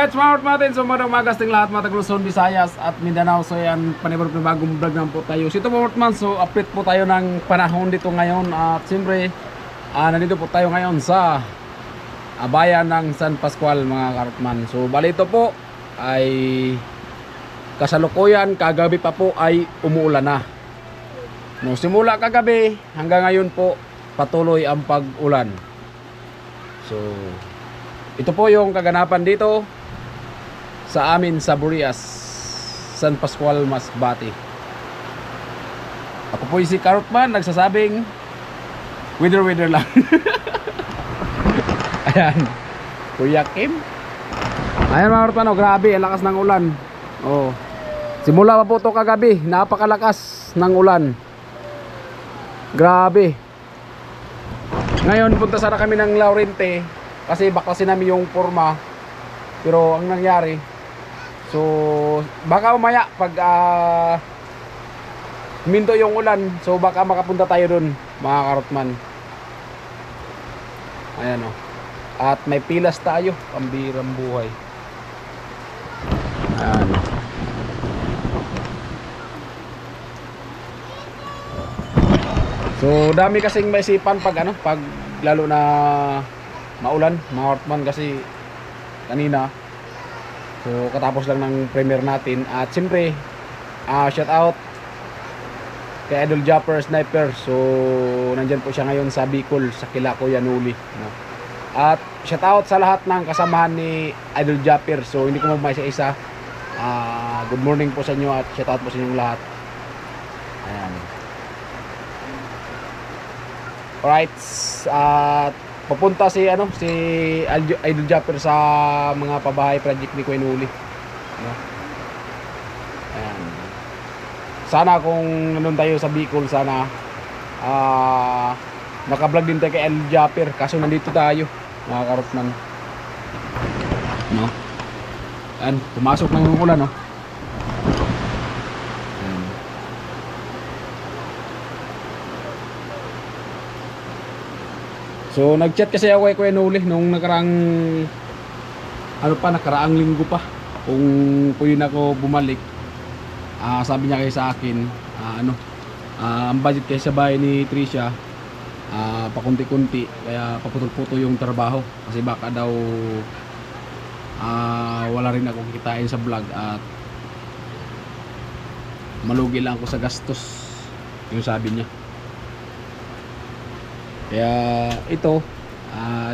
Alright, smart natin. So magandang umaga sa ating lahat, mga Luzon, Visayas at Mindanao. So yan, panibag na bagong vlog naman po tayo. So ito po man, so update po tayo ng panahon dito ngayon. At siyempre, nandito po tayo ngayon sa bayan ng San Pascual, mga karotman. So bali ito po ay kasalukuyan, kagabi pa po ay umuulan na. No, simula kagabi hanggang ngayon po patuloy ang pag-ulan. So ito po yung kaganapan dito sa amin sa Burias, San Pascual, Masbate. Ako po si Karotman, nagsasabing weather lang. Ayan, Kuya Kim. Ayan mga Karotman, oh, grabe, ang lakas ng ulan. Oh, simula pa po to kagabi, napakalakas ng ulan. Grabe. Ngayon punta sana kami ng Laurente kasi baklasin namin yung forma. Pero ang nangyari, so baka umaya pag minto yung ulan, so baka makapunta tayo dun, mga Karotman. Ayan o. At may pilas tayo, pambirang buhay. Ayan. So dami kasing maisipan pag pag lalo na maulan, mga Karotman, kasi kanina so katapos lang ng premiere natin. At siyempre shout out kay Idol Japper Sniper. So nandyan po siya ngayon sa Bicol, sa kila Kuya Nuli, no? At shout out sa lahat ng kasamahan ni Idol Japper. So hindi ko isa-isa. Good morning po sa inyo at shout out po sa inyong lahat. Ayan. Alright, at papunta si si Idol Japper sa mga pabahay project ni Kuya Nuli, no? Ayan. Sana kung nandun tayo sa Bicol, sana naka-vlog din tayo kay Idol Japper, kaso nandito tayo, mga Karotman, no? Ayan, pumasok na yung ulan, no? So nag-chat kasi ako kay Kuya Nuli nung nakaraang nakaraang linggo pa, kung pwede na ako bumalik. Sabi niya kayo sa akin, ang budget kayo sa bahay ni Tricia pakunti-kunti, kaya paputol-putol yung trabaho kasi baka daw wala rin akong kitain sa vlog at malugi lang ako sa gastos, yung sabi niya. Kaya ito,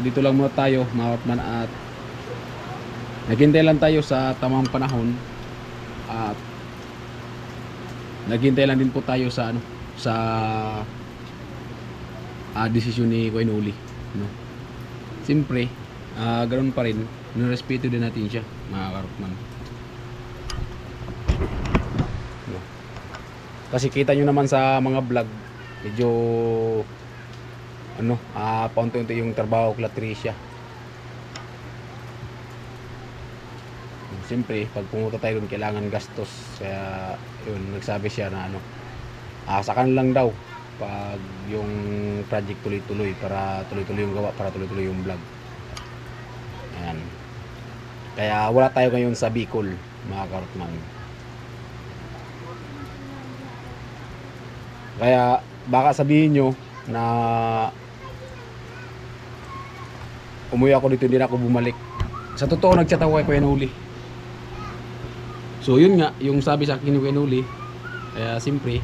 dito lang muna tayo, mga Karotman, at naghintay lang tayo sa tamang panahon at naghintay lang din po tayo sa sa desisyon ni Kuya Nuli, no? Siyempre, ganoon pa rin, nirespeto din natin siya, mga Karotman, no? Kasi kita nyo naman sa mga vlog, medyo paunti-unti yung trabaho kay Tricia. Siyempre pag pumunta tayo doon kailangan gastos, kaya yun, nagsabi siya na sa kan lang daw pag yung project tuloy-tuloy, para tuloy-tuloy yung gawa, para tuloy-tuloy yung vlog. Ayan. Kaya wala tayo ngayon sa Bicol, mga Karotman. Kaya baka sabihin nyo na umuwi ako dito, hindi na ako bumalik. Sa totoo, nagchat ako kay Kuya Nuli. So yun nga, yung sabi sa akin ni Kuya Nuli. Kaya siyempre,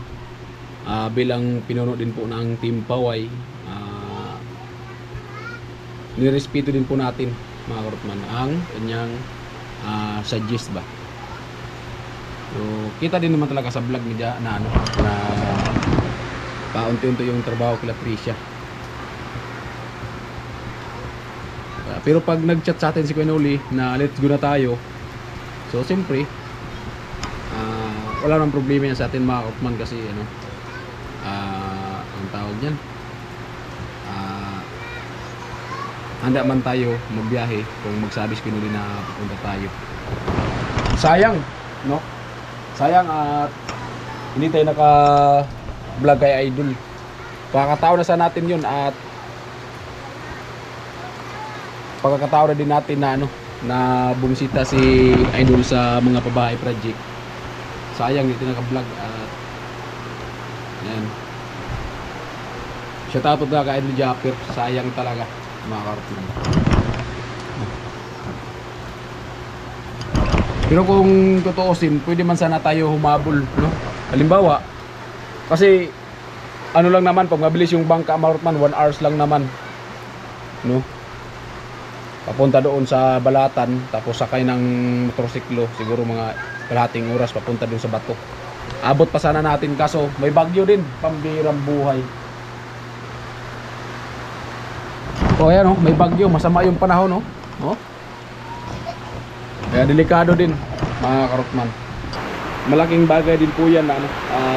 bilang pinuno din po ng Team Paway, nirespeto din po natin, mga Karotman, ang kanyang suggest ba. So kita din naman talaga sa vlog niya na paunti-unti yung trabaho kay Tricia. Pero pag nag-chat sa atin si Kuya Nuli na let's go na tayo, so siyempre wala nang problema yan sa atin, mga Karotman, kasi ang tawag niyan, handa man tayo magbiyahe kung magsabi si Kuya Nuli na pupunta tayo. Sayang, no? Sayang at hindi tayo naka-vlog kay Idol. Pakakataon na sa natin yun, at pagkakataon na din natin na na bumisita si Idol sa mga pabahay project. Sayang hindi naka-vlog at yan. Shout out na kay Idol Japper. Sayang talaga mga kartman. Pero kung tutuusin, pwede man sana tayo humabol, no? Halimbawa, kasi ano lang naman, pag mabilis yung bangka Marutman, 1 hours lang naman, no? Papunta doon sa Balatan, tapos sakay ng motorsiklo, siguro mga kalahating oras papunta doon sa Bato. Abot pa sana natin, kaso may bagyo din, pambirang buhay. O ayan, oh, may bagyo, masama yung panahon, no? Oh. Kaya delikado din mga karotman. Malaking bagay din po yan na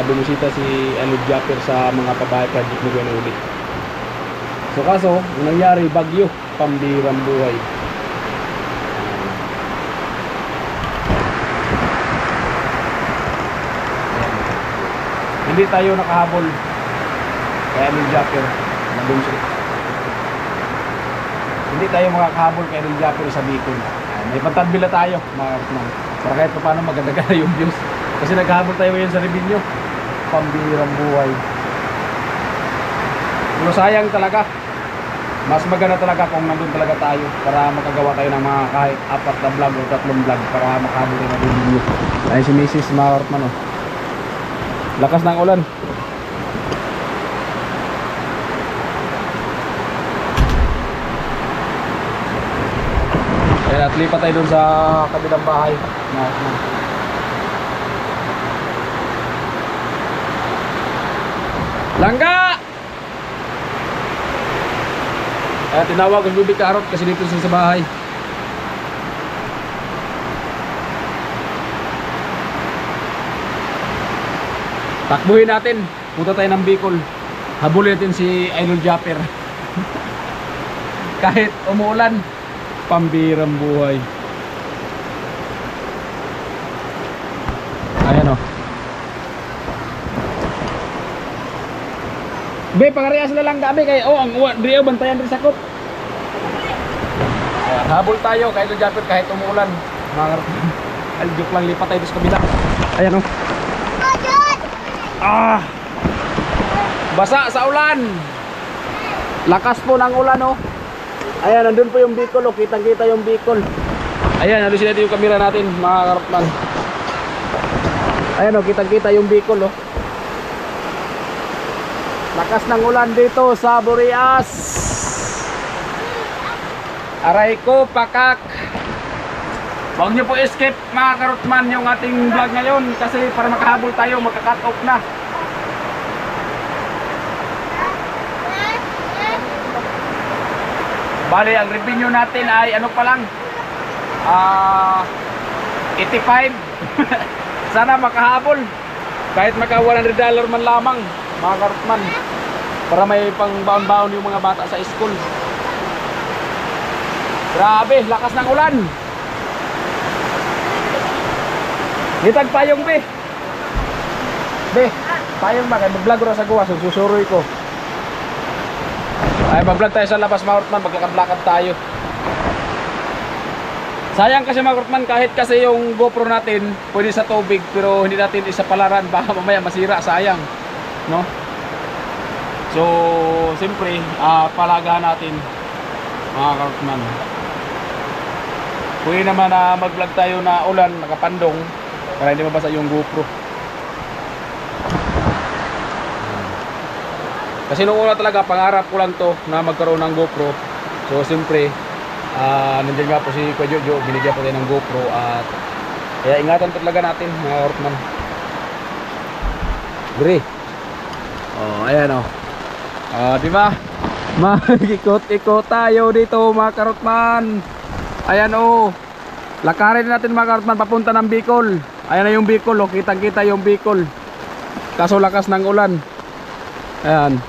bumisita si Idol Japper sa mga pabahay project ni Kuya Noli. So kaso, ang nangyari, bagyo, pambirang buhay. Hindi tayo nakahabol kay Idol Japper na bumisita. Hindi tayo makakahabol kay Idol Japper sa Bicol. May pantadbila tayo mga karotman, para kahit paano maganda yung views. Kasi naghahabol tayo ngayon sa Rebinyo, pambirang buhay. Pero sayang talaga, mas maganda talaga kung nandun talaga tayo para makagawa tayo ng mga kahit 4 na vlog o 3 vlog para makahabol tayo ng Rebinyo. Ay si Mrs. mga karotman, oh. Lakas ng ulan. Kaya at lipat tayo dun sa kabilang bahay. Langga! Kaya tinawag ang Bibi Karot kasi dito sa bahay. Takbuhin natin. Punta tayo ng Bicol. Habulin natin si Idol Japper. Kahit umuulan, pambirang buhay. Ayan, oh. Be, pangarias na lang gabi kay ang Drio bantayan rin sakop. Ayan, habol tayo kay Idol Japper kahit umuulan. Joke lang, lipat tayo sa kabila. Ayan, oh. Basa sa ulan. Lakas po ng ulan, oh. Ayan, nandun po yung Bicol, oh. Kitang-kita yung Bicol. Ayan, nalusin natin yung camera natin, mga karotman. Ayan, oh, kitang-kita yung Bicol, oh. Lakas ng ulan dito sa Burias. Aray ko, pakak. Huwag nyo po escape mga karotman yung ating vlog ngayon kasi para makahabol tayo, magka-cut off na. Bali, ang revenue natin ay ano pa lang, 85. Sana makahabol kahit maka $100 man lamang mga karotman, para may pang baon-baon yung mga bata sa school. Grabe, lakas ng ulan. Gitag payong, be. Be, payong ba? Kaya mag-vlog ko sa gawa, susuroy ko. Ay, mag-vlog tayo sa labas mga karotman, maglakad-lakad tayo. Sayang kasi mga karotman, kahit kasi yung GoPro natin pwede sa tubig, pero hindi natin isa palaran, baka mamaya masira, sayang, no? So, siyempre, palagahan natin mga karotman. Pwede naman na mag-vlog tayo na ulan, nakapandong, para hindi mabasa yung GoPro. Kasi nung una talaga, pangarap ko lang to na magkaroon ng GoPro. So siyempre, nandiyan nga po si Kuya Jojo, binigyan ko tayo ng GoPro. At kaya ingatan talaga natin mga karotman. Guri. Oh, ayan, oh. Di ba? Mag-ikot-ikot tayo dito mga karotman. Ayan, oh. Lakarin natin mga karotman papunta ng Bicol. Ayan na yung Bicol, oh. Kitang-kita yung Bicol. Kaso lakas ng ulan. Ayan.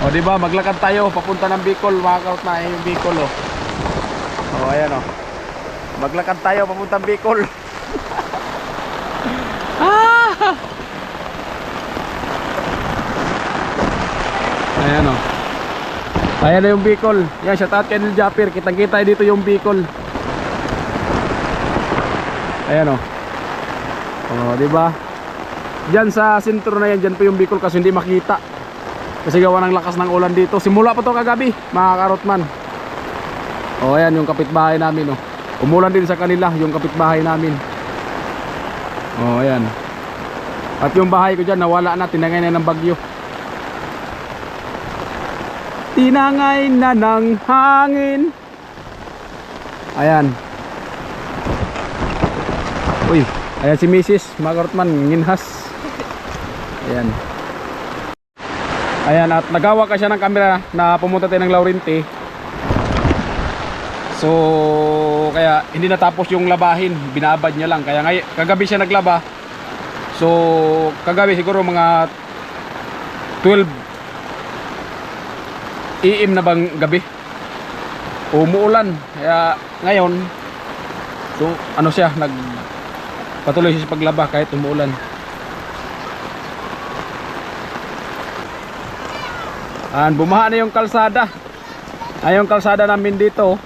O di ba, maglakad tayo papunta ng Bicol mga karotman. Ayan yung Bicol, oh. O ayan, oh. Maglakad tayo papunta ng Bicol. Ayan, oh. Ayan na yung Bicol. Yan, shout out kay Neil Japir. Kitang-kita dito yung Bicol. Ayan oh. Oh, di ba? Diyan sa sentro na yan, diyan po yung Bicol kasi hindi makita. Kasi gawa ng lakas ng ulan dito. Simula pa to kagabi, mga karotman. Oh, ayan yung kapitbahay namin oh. Umulan din sa kanila yung kapitbahay namin. Oh, ayan. At yung bahay ko diyan nawala na, tinangay na ng bagyo. Tinangay na ng hangin. Ayan. Uy, ayan si Mrs. Magartman, nginhas. Ayan. Ayan, at nagawa ka siya ng camera na pumunta tayo ng Laurente. So, kaya hindi natapos yung labahin, binabad niya lang. Kaya kagabi siya naglaba. So, kagabi siguro mga 12 AM na bang gabi, umuulan. Kaya ngayon, so ano siya, patuloy siya sa paglaba kahit umuulan. Bumaha na yung kalsada. Yung kalsada namin dito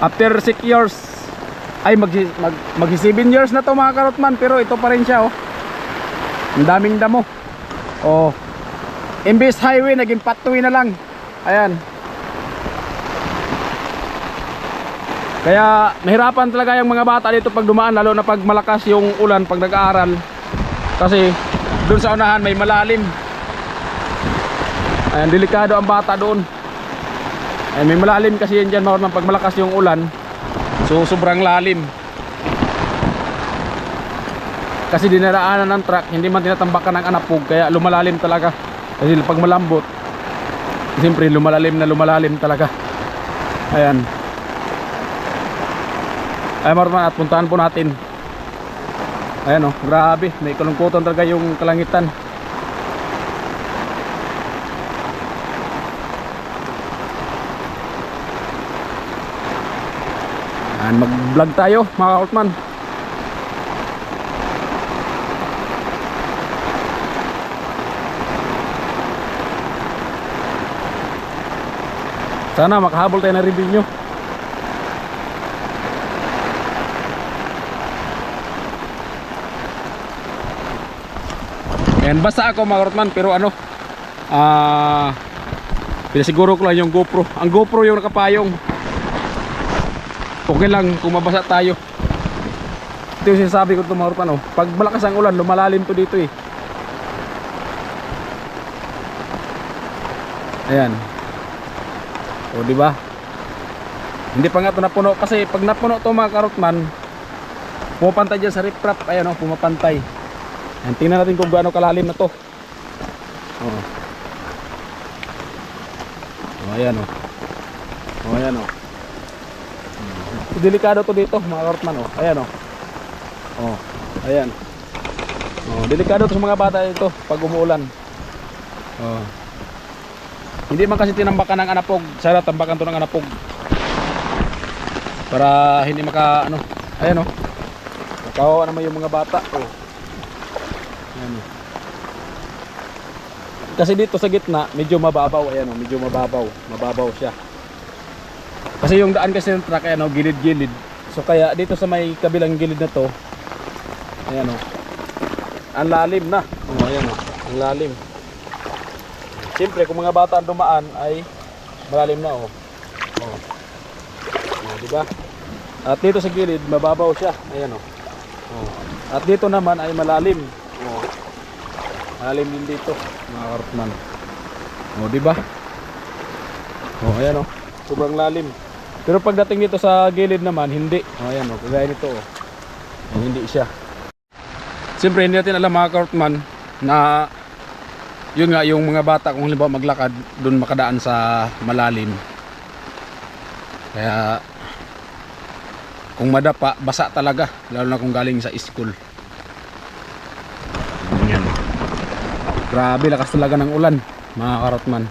after 6 years ay mag 7 years na to mga karotman, pero ito pa rin siya oh. Ang daming damo. Oh, imbes highway naging pathway na lang. Ayan. Kaya nahirapan talaga yung mga bata dito pag dumaan, lalo na pag malakas yung ulan pag nag-aaral. Kasi doon sa unahan may malalim. Ayan, delikado ang bata doon. Ayan, may malalim kasi yan dyan pag malakas yung ulan. So sobrang lalim. Kasi dinaraanan ng truck, hindi man tinatambakan ng anapog, kaya lumalalim talaga. Kasi pag malambot, siyempre lumalalim talaga. Ayan. Ay marman, at puntahan po natin. Ayan oh, grabe, may kalungkutan talaga yung kalangitan. Ayan, mag vlog tayo mga kautman. Sana makahabol tayo ng review nyo. Ayan, basta ako mga karotman, pero ano, pinasiguro ko lang yung GoPro. Ang GoPro yung nakapayong. Okay lang kung mabasa tayo. Ito yung sinasabi ko ito mga karotman oh. Pag malakas ang ulan, lumalalim to dito eh. Ayan. O di ba? Hindi pa nga ito napuno kasi pag napuno ito mga karotman, pumapantay dyan sa riprap. Ayan o, pumapantay. Ayan, tingnan natin kung gaano kalalim na to. O, ayan o. O, ayan o. Delikado to dito mga karotman o. Ayan o. O, ayan. O, delikado to sa mga bata dito pag umuulan. O, hindi man kasi tinambakan ng anapog. Sana tambakan to ng anapog para hindi maka ano. Ayan o. Kawawa naman yung mga bata o. Ayan o. Kasi dito sa gitna medyo mababaw. Ayan o, medyo mababaw. Mababaw siya. Kasi yung daan kasi ng truck ayan o, gilid-gilid. So kaya dito sa may kabilang gilid na to, ayan o, ang lalim na o, ayan o, ang lalim. Siyempre kung mga bata ang dumaan ay malalim na oh. Oh. Oh, di ba? At dito sa gilid mababaw siya. Ayan oh. Oh. At dito naman ay malalim. Oh. Malalim din dito, mga karotman. Oh, di ba? Oh, ayan oh. Sobrang lalim. Pero pagdating dito sa gilid naman hindi. Oh, ayan oh, kagaya nito oh. Ayan, hindi siya. Siyempre hindi natin alam mga karotman na yun nga yung mga bata kung halimbawa maglakad doon makadaan sa malalim, kaya kung madapa basa talaga, lalo na kung galing sa school. Yan. Grabe lakas talaga ng ulan mga karotman.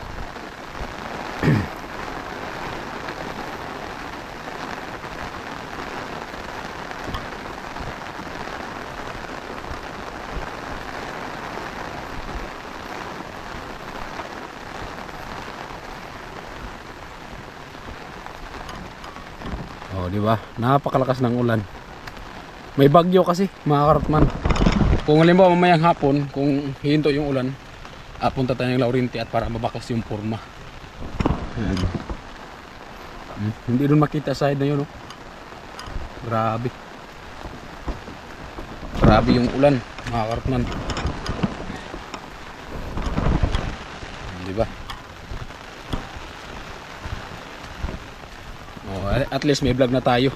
Oh, di ba? Napakalakas ng ulan. May bagyo kasi, mga karotman. Kung halimbawa mamayang hapon, kung hihinto yung ulan, punta tayo ng Laurenti at para mabakas yung forma. Ayan. Hindi doon makita side na yun, oh. Grabe. Grabe yung ulan, mga karotman. Di ba? Oh, at least may vlog na tayo.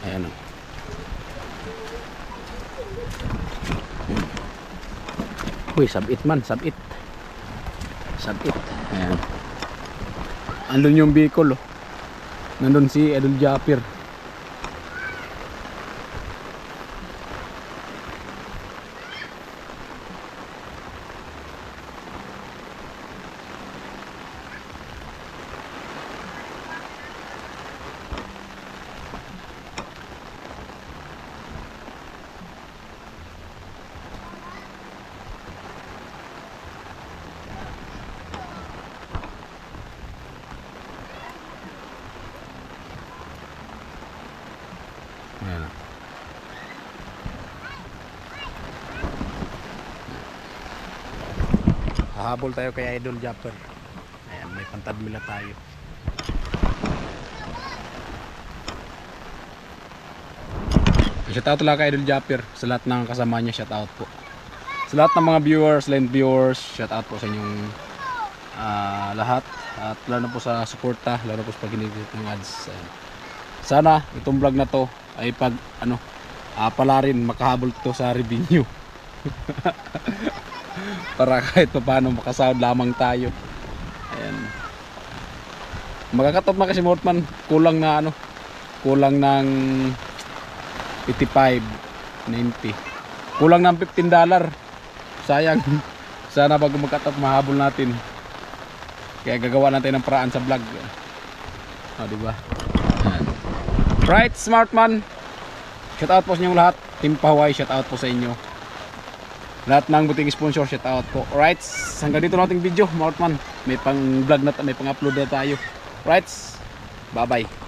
Ayan, oh. Uy, sabit man, sabit. Sabit. Ayan. Andun yung Bicol, oh. Nandun si Idol Japir. Ayan. Hahabol tayo kay Idol Japper. Ayan, may pantadmila tayo. Shoutout lang kay Idol Japper sa lahat ng kasama niya, shoutout po. Sa lahat ng mga viewers, land viewers, shoutout po sa inyong lahat. At lalo po sa suporta, lalo po sa pag-ginigit ng ads. Ayan. Sana itong vlog na to ay pag pala rin makahabol to sa revenue. Para kahit paano makasahod lamang tayo. Ayan. Magkakatop na kasi Mortman, kulang na kulang ng 85, 90. Kulang ng $15. Sayang. Sana bago magkatop mahabol natin. Kaya gagawa natin ng paraan sa vlog. Oh, di ba? Right, Smartman. Shout out po sa inyong lahat. Team Pahuay, shout out po sa inyo. Lahat ng buting sponsor, shout out po. Right, hanggang dito nating video, Smartman. May pang vlog na, may pang upload na tayo. Right, bye bye.